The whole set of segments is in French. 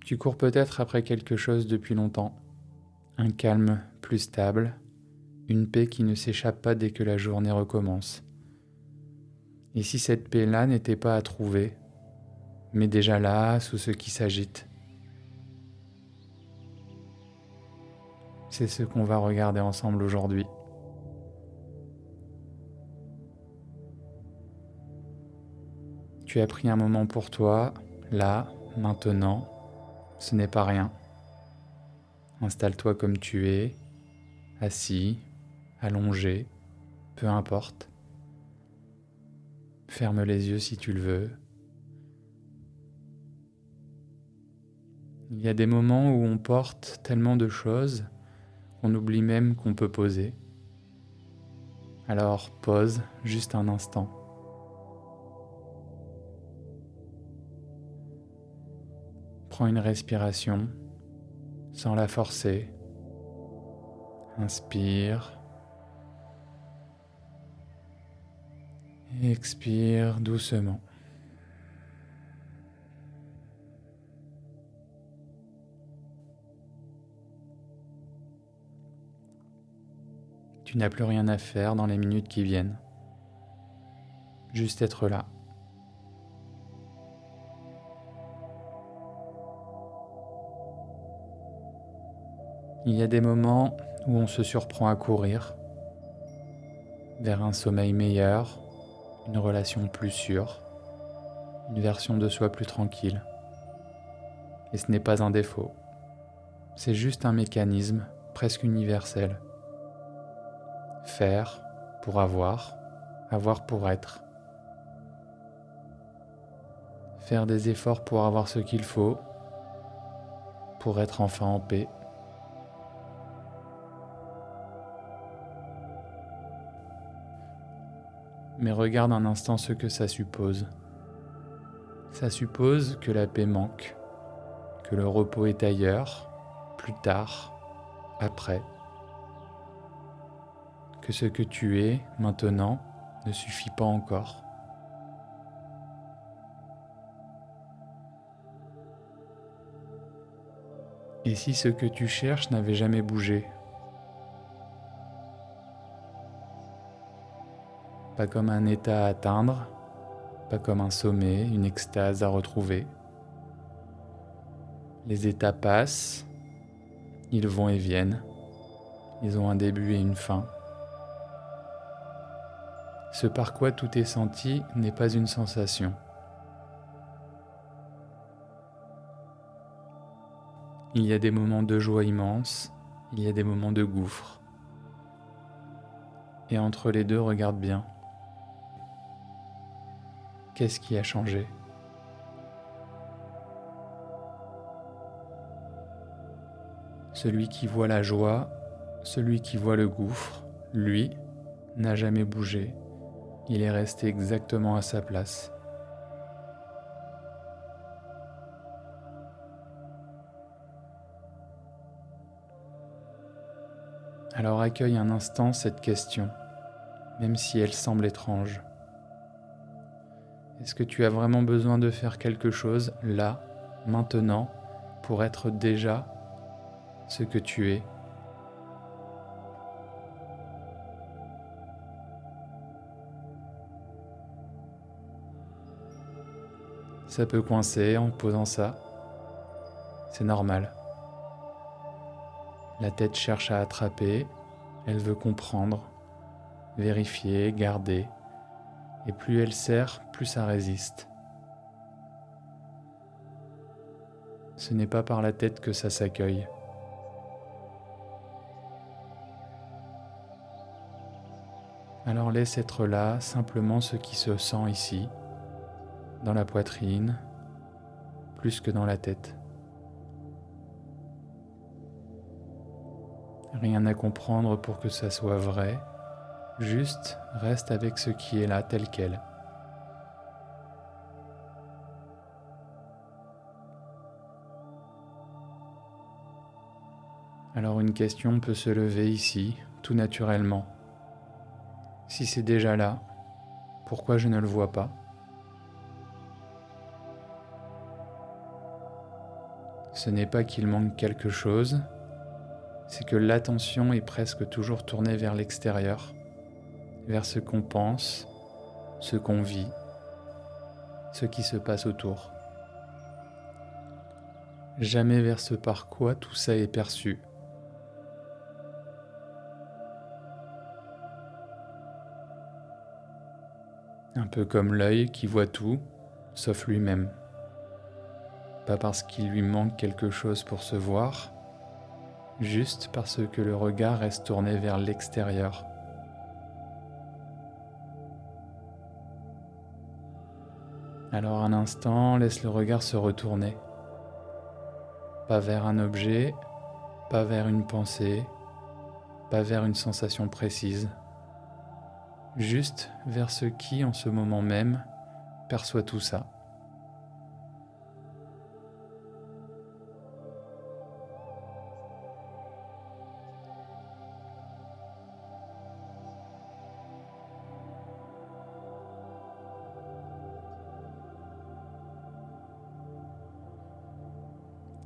Tu cours peut-être après quelque chose depuis longtemps, un calme plus stable, une paix qui ne s'échappe pas dès que la journée recommence. Et si cette paix-là n'était pas à trouver, mais déjà là, sous ce qui s'agite? C'est ce qu'on va regarder ensemble aujourd'hui. Tu as pris un moment pour toi, là, maintenant, ce n'est pas rien. Installe-toi comme tu es, assis, allongé, peu importe. Ferme les yeux si tu le veux. Il y a des moments où on porte tellement de choses qu'on oublie même qu'on peut poser. Alors pose juste un instant. Prends une respiration sans la forcer. Inspire. Et expire doucement. Tu n'as plus rien à faire dans les minutes qui viennent. Juste être là. Il y a des moments où on se surprend à courir vers un sommeil meilleur, une relation plus sûre, une version de soi plus tranquille. Et ce n'est pas un défaut, c'est juste un mécanisme presque universel. Faire pour avoir, avoir pour être. Faire des efforts pour avoir ce qu'il faut, pour être enfin en paix. Mais regarde un instant ce que ça suppose. Ça suppose que la paix manque, que le repos est ailleurs, plus tard, après. Que ce que tu es maintenant ne suffit pas encore. Et si ce que tu cherches n'avait jamais bougé? Pas comme un état à atteindre, pas comme un sommet, une extase à retrouver. Les états passent, ils vont et viennent, ils ont un début et une fin. Ce par quoi tout est senti n'est pas une sensation. Il y a des moments de joie immense, il y a des moments de gouffre. Et entre les deux, regarde bien. Qu'est-ce qui a changé? Celui qui voit la joie, celui qui voit le gouffre, lui, n'a jamais bougé. Il est resté exactement à sa place. Alors accueille un instant cette question, même si elle semble étrange. Est-ce que tu as vraiment besoin de faire quelque chose là, maintenant, pour être déjà ce que tu es? Ça peut coincer en posant ça. C'est normal. La tête cherche à attraper, elle veut comprendre, vérifier, garder. Et plus elle serre, plus ça résiste. Ce n'est pas par la tête que ça s'accueille. Alors laisse être là simplement ce qui se sent ici, dans la poitrine, plus que dans la tête. Rien à comprendre pour que ça soit vrai, juste reste avec ce qui est là tel quel. Alors une question peut se lever ici, tout naturellement. Si c'est déjà là, pourquoi je ne le vois pas? ce n'est pas qu'il manque quelque chose, c'est que l'attention est presque toujours tournée vers l'extérieur, vers ce qu'on pense, ce qu'on vit, ce qui se passe autour. Jamais vers ce par quoi tout ça est perçu. Un peu comme l'œil qui voit tout, sauf lui-même. Pas parce qu'il lui manque quelque chose pour se voir, juste parce que le regard reste tourné vers l'extérieur. Alors un instant, laisse le regard se retourner. Pas vers un objet, pas vers une pensée, pas vers une sensation précise. Juste vers ce qui, en ce moment même, perçoit tout ça.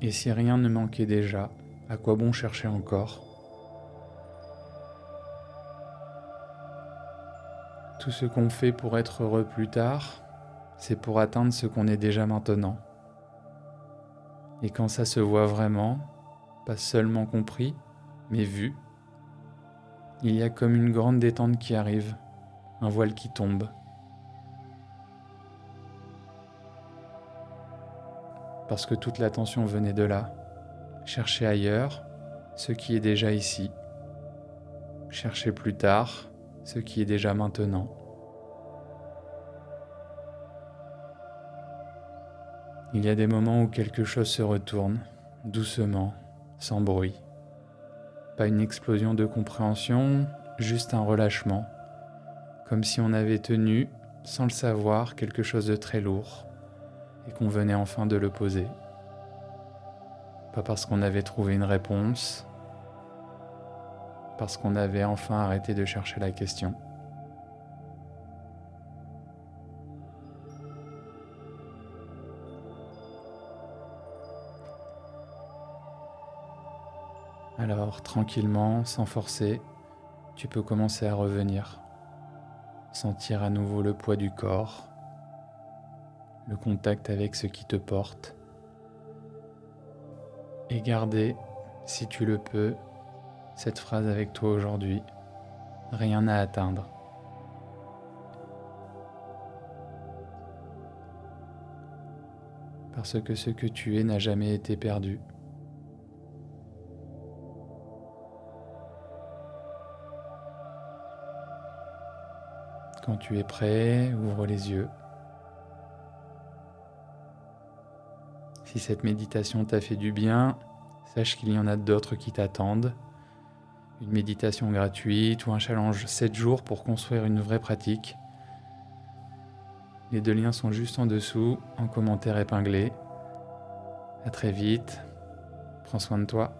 Et si rien ne manquait déjà, à quoi bon chercher encore ? Tout ce qu'on fait pour être heureux plus tard, c'est pour atteindre ce qu'on est déjà maintenant. Et quand ça se voit vraiment, pas seulement compris, mais vu, il y a comme une grande détente qui arrive, un voile qui tombe. Parce que toute l'attention venait de là. Chercher ailleurs ce qui est déjà ici. Chercher plus tard ce qui est déjà maintenant. Il y a des moments où quelque chose se retourne, doucement, sans bruit. Pas une explosion de compréhension, juste un relâchement. Comme si on avait tenu, sans le savoir, quelque chose de très lourd et qu'on venait enfin de le poser. Pas parce qu'on avait trouvé une réponse, parce qu'on avait enfin arrêté de chercher la question. Alors, tranquillement, sans forcer, tu peux commencer à revenir. Sentir à nouveau le poids du corps, le contact avec ce qui te porte. Et garder, si tu le peux, cette phrase avec toi aujourd'hui. Rien à atteindre. Parce que ce que tu es n'a jamais été perdu. Quand tu es prêt, ouvre les yeux. Si cette méditation t'a fait du bien, sache qu'il y en a d'autres qui t'attendent. Une méditation gratuite ou un challenge 7 jours pour construire une vraie pratique. Les 2 liens sont juste en dessous, en commentaire épinglé. À très vite, prends soin de toi.